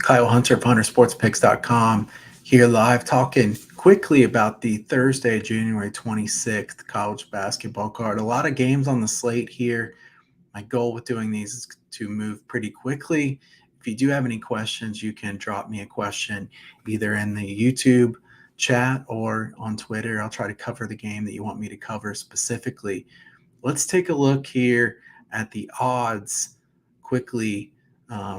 Kyle Hunter of HunterSportsPicks.com here live talking quickly about the Thursday, January 26th college basketball card. A lot of games on the slate here. My goal with doing these is to move pretty quickly. If you do have any questions, you can drop me a question either in the YouTube chat or on Twitter. I'll try to cover the game that you want me to cover specifically. Let's take a look here at the odds quickly.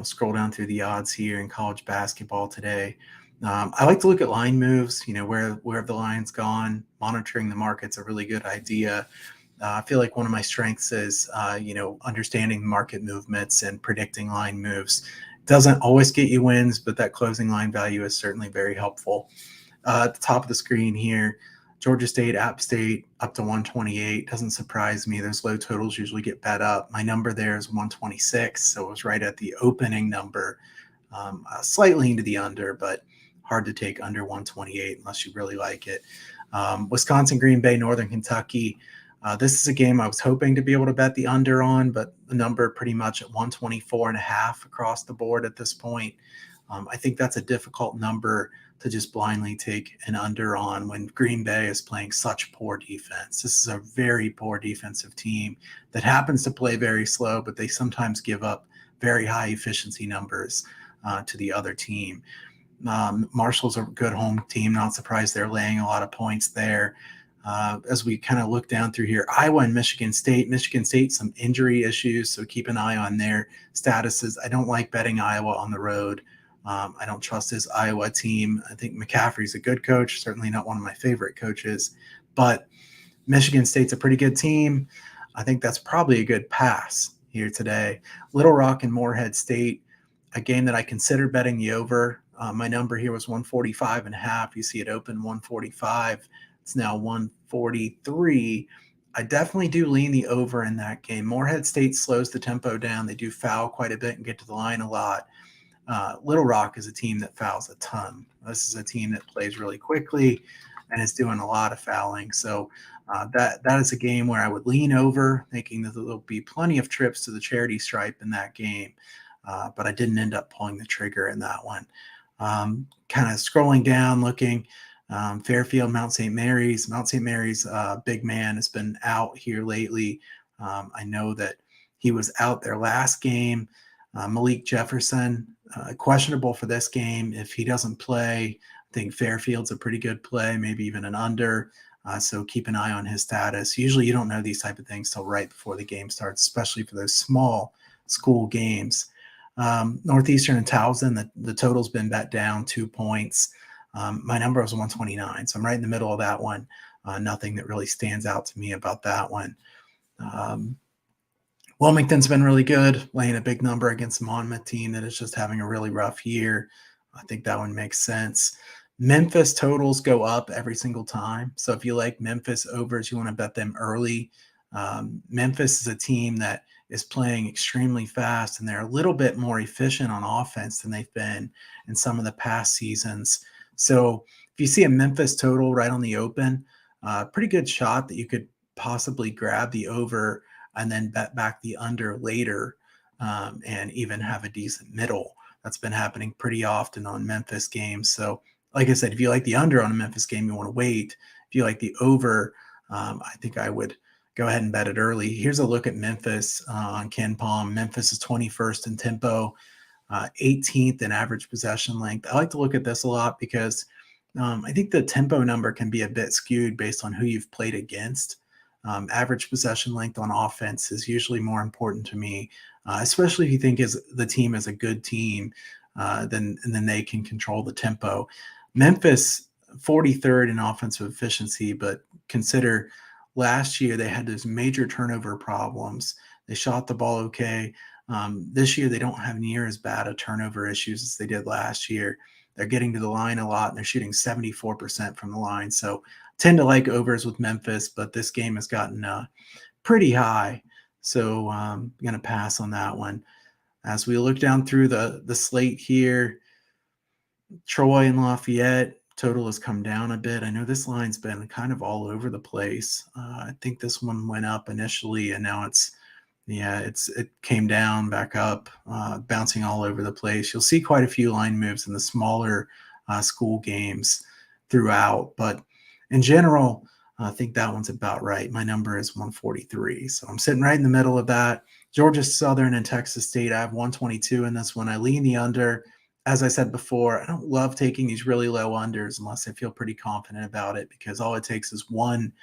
Scroll down through the odds here in college basketball today. I like to look at line moves, where have the lines gone. Monitoring the market's a really good idea. I feel like one of my strengths is, understanding market movements and predicting line moves. Doesn't always get you wins, but that closing line value is certainly very helpful. At the top of the screen here, Georgia State, App State up to 128. Doesn't surprise me. Those low totals usually get bet up. My number there is 126, so it was right at the opening number. Slightly into the under, but hard to take under 128 unless you really like it. Wisconsin, Green Bay, Northern Kentucky. This is a game I was hoping to be able to bet the under on, but the number pretty much at 124.5 across the board at this point. I think that's a difficult number to just blindly take an under on when Green Bay is playing such poor defense. This is a very poor defensive team that happens to play very slow, but they sometimes give up very high efficiency numbers to the other team. Marshall's a good home team. Not surprised they're laying a lot of points there. As we kind of look down through here, Iowa and Michigan State. Michigan State, some injury issues, so keep an eye on their statuses. I don't like betting Iowa on the road. I don't trust this Iowa team. I think McCaffrey's a good coach, certainly not one of my favorite coaches, but Michigan State's a pretty good team. I think that's probably a good pass here today. Little Rock and Morehead State, a game that I considered betting the over. My number here was 145.5. You see it open 145. It's now 143. I definitely do lean the over in that game. Morehead State slows the tempo down. They do foul quite a bit and get to the line a lot. Little Rock is a team that fouls a ton. This is a team that plays really quickly and is doing a lot of fouling. So that is a game where I would lean over, thinking that there'll be plenty of trips to the charity stripe in that game. But I didn't end up pulling the trigger in that one. Kind of scrolling down, looking. Fairfield, Mount St. Mary's. Mount St. Mary's big man has been out here lately. I know that he was out their last game. Malik Jefferson, questionable for this game. If he doesn't play, I think Fairfield's a pretty good play, maybe even an under. So keep an eye on his status. Usually you don't know these type of things till right before the game starts, especially for those small school games. Northeastern and Towson, the total's been bet down 2 points. My number was 129, so I'm right in the middle of that one. Nothing that really stands out to me about that one. Wilmington's been really good, laying a big number against the Monmouth team that is just having a really rough year. I think that one makes sense. Memphis totals go up every single time. So if you like Memphis overs, you want to bet them early. Memphis is a team that is playing extremely fast, and they're a little bit more efficient on offense than they've been in some of the past seasons. So if you see a Memphis total right on the open, pretty good shot that you could possibly grab the over and then bet back the under later, and even have a decent middle. That's been happening pretty often on Memphis games. So like I said, if you like the under on a Memphis game, you want to wait. If you like the over, I think I would go ahead and bet it early. Here's a look at Memphis on Ken Palm. Memphis is 21st in tempo, 18th in average possession length. I like to look at this a lot because I think the tempo number can be a bit skewed based on who you've played against. Average possession length on offense is usually more important to me, especially if you think the team is a good team, then they can control the tempo. Memphis, 43rd in offensive efficiency, but consider last year they had those major turnover problems. They shot the ball okay. This year they don't have near as bad of turnover issues as they did last year. They're getting to the line a lot, and they're shooting 74% from the line. So tend to like overs with Memphis, but this game has gotten pretty high. So I'm going to pass on that one. As we look down through the slate here, Troy and Lafayette, total has come down a bit. I know this line's been kind of all over the place. I think this one went up initially, and now it's Yeah, it came down, back up, bouncing all over the place. You'll see quite a few line moves in the smaller school games throughout, but in general, I think that one's about right. My number is 143, so I'm sitting right in the middle of that. Georgia Southern and Texas State, I have 122 in this one. I lean the under. As I said before, I don't love taking these really low unders unless I feel pretty confident about it, because all it takes is one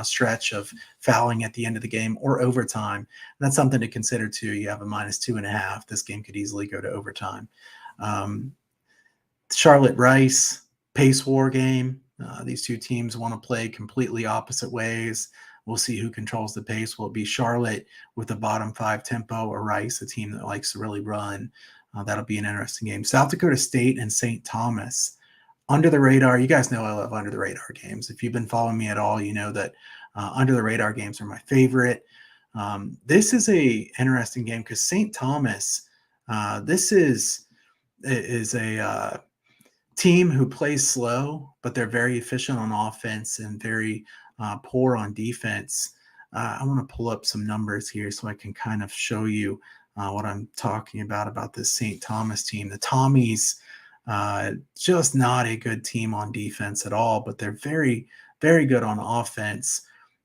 stretch of fouling at the end of the game or overtime. That's something to consider too. You have a -2.5. This game could easily go to overtime. Um, Charlotte Rice pace war game. These two teams want to play completely opposite ways. We'll see who controls the pace. Will it be Charlotte with a bottom five tempo, or Rice, a team that likes to really run? That'll be an interesting game. South Dakota State and St. Thomas. Under the radar. You guys know I love under the radar games. If you've been following me at all, you know that under the radar games are my favorite. This is a interesting game because St. Thomas, this is a team who plays slow, but they're very efficient on offense and very poor on defense. I want to pull up some numbers here so I can kind of show you what I'm talking about this St. Thomas team. The Tommies, just not a good team on defense at all, but they're very, very good on offense.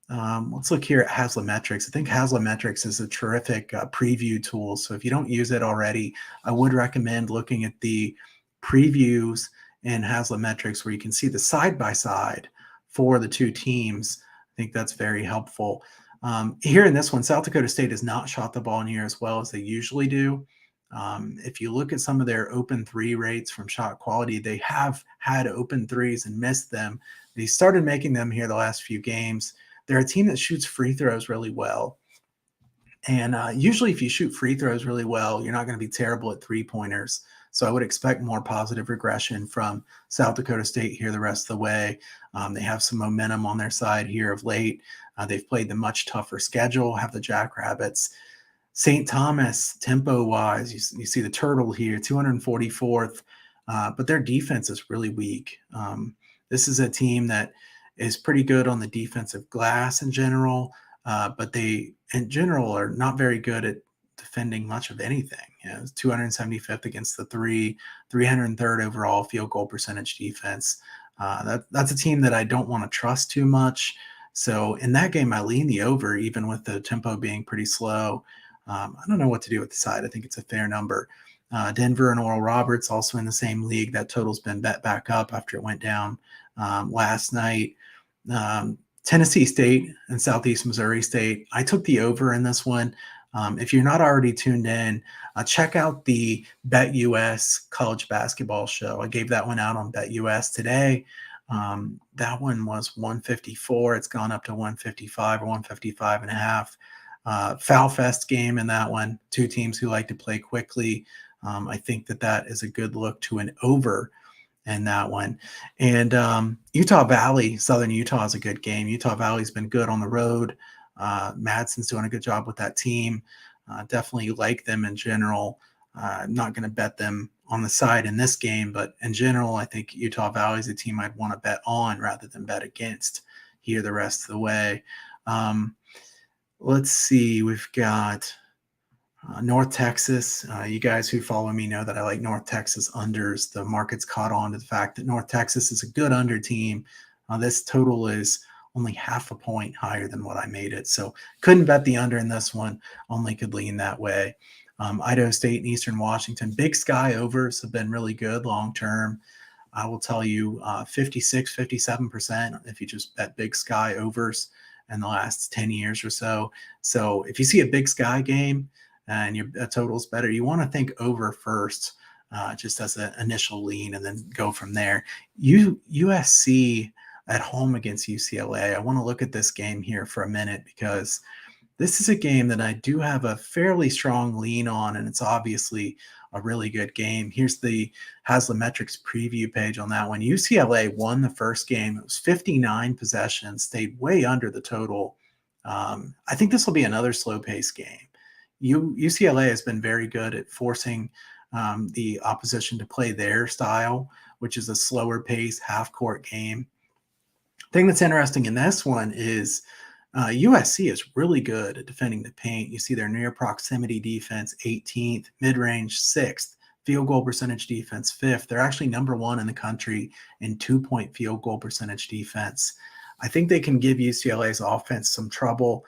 Let's look here at Haslametrics. I think Haslametrics is a terrific preview tool. So if you don't use it already, I would recommend looking at the previews in Haslametrics where you can see the side by side for the two teams. I think that's very helpful. Here in this one, South Dakota State has not shot the ball near as well as they usually do. If you look at some of their open three rates from shot quality, they have had open threes and missed them. They started making them here the last few games. They're a team that shoots free throws really well. And usually if you shoot free throws really well, you're not going to be terrible at three-pointers. So I would expect more positive regression from South Dakota State here the rest of the way. They have some momentum on their side here of late. They've played the much tougher schedule, have the Jackrabbits. St. Thomas, tempo-wise, you see the Turtle here, 244th, but their defense is really weak. This is a team that is pretty good on the defensive glass in general, but they, in general, are not very good at defending much of anything. 275th against the three, 303rd overall field goal percentage defense. That's a team that I don't want to trust too much. So in that game, I lean the over, even with the tempo being pretty slow. I don't know what to do with the side. I think it's a fair number. Denver and Oral Roberts also in the same league. That total's been bet back up after it went down last night. Tennessee State and Southeast Missouri State. I took the over in this one. If you're not already tuned in, check out the BetUS college basketball show. I gave that one out on BetUS today. That one was 154. It's gone up to 155 or 155 and a half. Foul Fest game in that one. Two teams who like to play quickly. I think that is a good look to an over in that one. And Utah Valley, Southern Utah is a good game. Utah Valley's been good on the road. Madsen's doing a good job with that team. Definitely like them in general. I'm not going to bet them on the side in this game, but in general, I think Utah Valley is a team I'd want to bet on rather than bet against here the rest of the way. Let's see. We've got North Texas. You guys who follow me know that I like North Texas unders. The market's caught on to the fact that North Texas is a good under team. This total is only half a point higher than what I made it. So couldn't bet the under in this one, only could lean that way. Idaho State and Eastern Washington, Big Sky overs have been really good long-term. I will tell you 56, 57% if you just bet Big Sky overs in the last 10 years or so. So if you see a Big Sky game and your total's better, you want to think over first, just as an initial lean, and then go from there. USC at home against UCLA. I want to look at this game here for a minute because this is a game that I do have a fairly strong lean on, and it's obviously a really good game. Here's the Haslametrics preview page on that one. UCLA won the first game. It was 59 possessions, stayed way under the total. I think this will be another slow-paced game. UCLA has been very good at forcing the opposition to play their style, which is a slower pace half-court game. Thing that's interesting in this one is USC is really good at defending the paint. You see their near proximity defense, 18th, mid range, 6th, field goal percentage defense, 5th. They're actually number one in the country in 2-point field goal percentage defense. I think they can give UCLA's offense some trouble.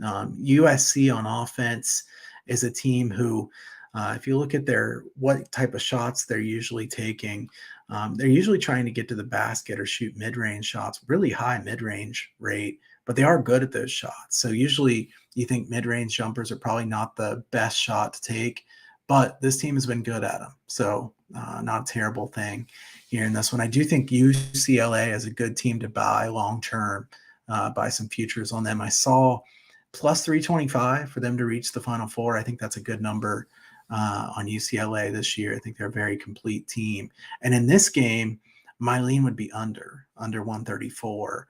USC on offense is a team who, if you look at what type of shots they're usually taking, they're usually trying to get to the basket or shoot mid-range shots, really high mid-range rate, but they are good at those shots. So usually you think mid-range jumpers are probably not the best shot to take, but this team has been good at them. So not a terrible thing here in this one. I do think UCLA is a good team to buy long-term, buy some futures on them. I saw plus 325 for them to reach the Final Four. I think that's a good number on UCLA this year. I think they're a very complete team. And in this game, my lean would be under 134.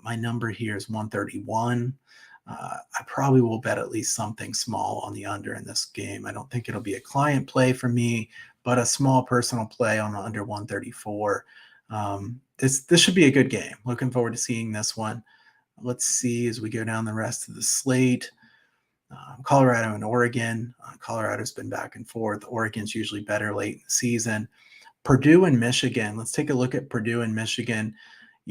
My number here is 131. I probably will bet at least something small on the under in this game. I don't think it'll be a client play for me, but a small personal play on the under 134. This should be a good game. Looking forward to seeing this one. Let's see as we go down the rest of the slate. Colorado and Oregon. Colorado's been back and forth. Oregon's usually better late in the season. Purdue and Michigan. Let's take a look at Purdue and Michigan.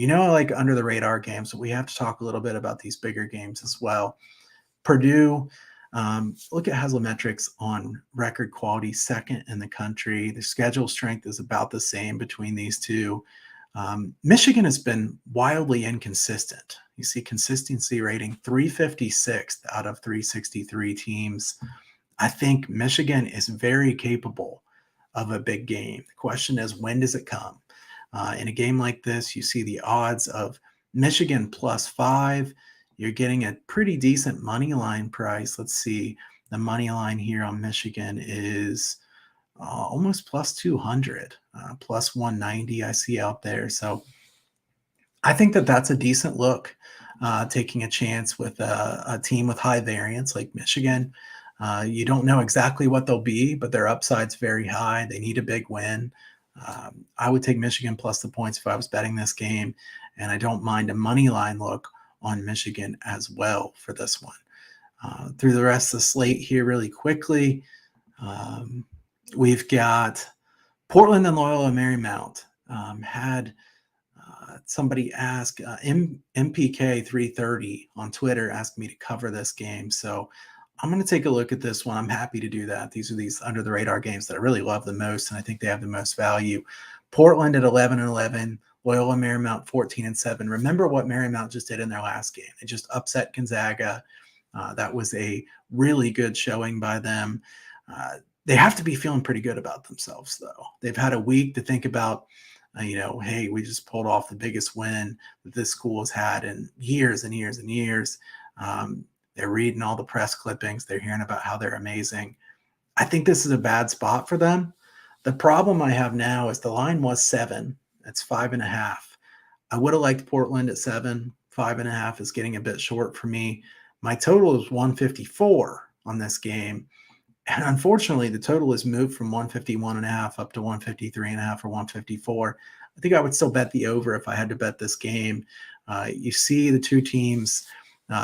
I like under the radar games, but we have to talk a little bit about these bigger games as well. Purdue, look at Haslametrics on record quality, second in the country. The schedule strength is about the same between these two. Michigan has been wildly inconsistent. You see consistency rating 356th out of 363 teams. I think Michigan is very capable of a big game. The question is, when does it come? In a game like this, you see the odds of Michigan +5. You're getting a pretty decent money line price. Let's see. The money line here on Michigan is almost plus 200, plus 190 I see out there. So I think that's a decent look, taking a chance with a team with high variance like Michigan. You don't know exactly what they'll be, but their upside's very high. They need a big win. I would take Michigan plus the points if I was betting this game, and I don't mind a money line look on Michigan as well for this one. Through the rest of the slate here really quickly, we've got Portland and Loyola Marymount. Had somebody ask MPK 330 on Twitter asked me to cover this game. So I'm going to take a look at this one. I'm happy to do that. These are these under the radar games that I really love the most, and I think they have the most value. Portland at 11-11, Loyola Marymount 14-7. Remember what Marymount just did in their last game. They just upset Gonzaga. That was a really good showing by them. They have to be feeling pretty good about themselves, though. They've had a week to think about, hey, we just pulled off the biggest win that this school has had in years and years and years. They're reading all the press clippings. They're hearing about how they're amazing. I think this is a bad spot for them. The problem I have now is the line was 7. It's 5.5. I would have liked Portland at 7. 5.5 is getting a bit short for me. My total is 154 on this game. And unfortunately, the total has moved from 151.5 up to 153.5 or 154. I think I would still bet the over if I had to bet this game. You see the two teams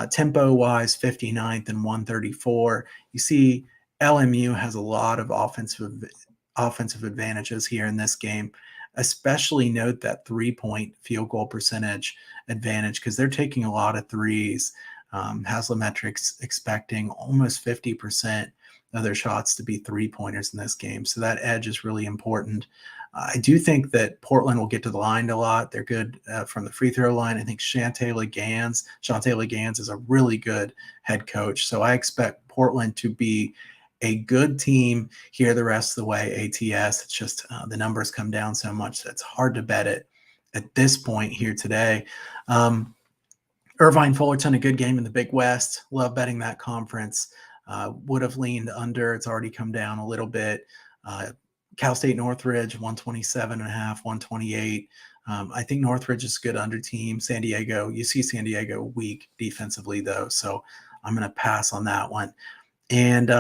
tempo-wise, 59th and 134. You see LMU has a lot of offensive advantages here in this game. Especially note that 3-point field goal percentage advantage because they're taking a lot of threes. Haslametrics expecting almost 50% of their shots to be 3-pointers in this game. So that edge is really important. I do think that Portland will get to the line a lot. They're good from the free throw line. I think Shante Legans is a really good head coach. So I expect Portland to be a good team here the rest of the way. ATS, it's just the numbers come down so much that it's hard to bet it at this point here today. Irvine Fullerton, a good game in the Big West. Love betting that conference. Would have leaned under. It's already come down a little bit. Cal State Northridge, 127.5, 128. I think Northridge is a good under team. San Diego, you see San Diego weak defensively, though. So I'm going to pass on that one. And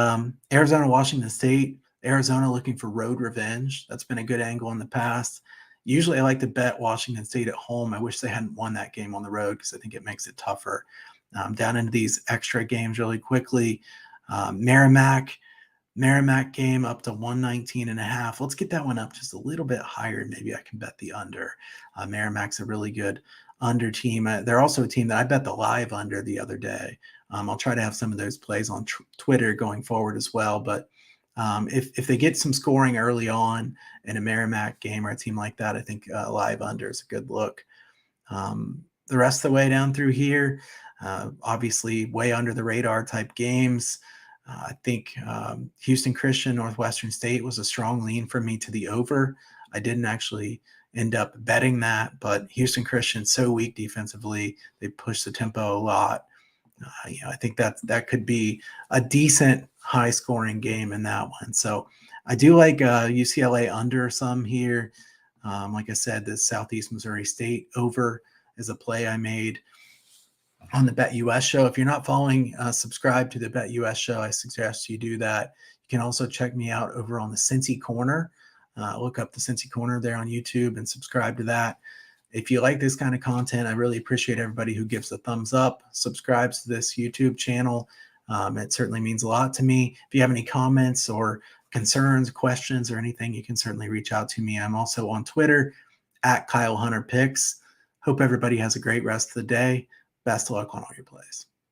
Arizona, Washington State. Arizona looking for road revenge. That's been a good angle in the past. Usually I like to bet Washington State at home. I wish they hadn't won that game on the road because I think it makes it tougher. Down into these extra games really quickly. Merrimack game up to 119.5. Let's get that one up just a little bit higher. Maybe I can bet the under. Merrimack's a really good under team. They're also a team that I bet the live under the other day. I'll try to have some of those plays on Twitter going forward as well. But if they get some scoring early on in a Merrimack game or a team like that, I think live under is a good look. The rest of the way down through here, obviously way under the radar type games. I think Houston Christian, Northwestern State was a strong lean for me to the over. I didn't actually end up betting that, but Houston Christian so weak defensively. They push the tempo a lot. I think that could be a decent high scoring game in that one. So I do like UCLA under some here. Like I said, the Southeast Missouri State over is a play I made on the BetUS show. If you're not following, subscribe to the BetUS show. I suggest you do that. You can also check me out over on the Cincy Corner. Look up the Cincy Corner there on YouTube and subscribe to that. If you like this kind of content, I really appreciate everybody who gives a thumbs up, subscribes to this YouTube channel. It certainly means a lot to me. If you have any comments or concerns, questions, or anything, you can certainly reach out to me. I'm also on Twitter at Kyle Hunter Picks. Hope everybody has a great rest of the day. Best of luck on all your plays.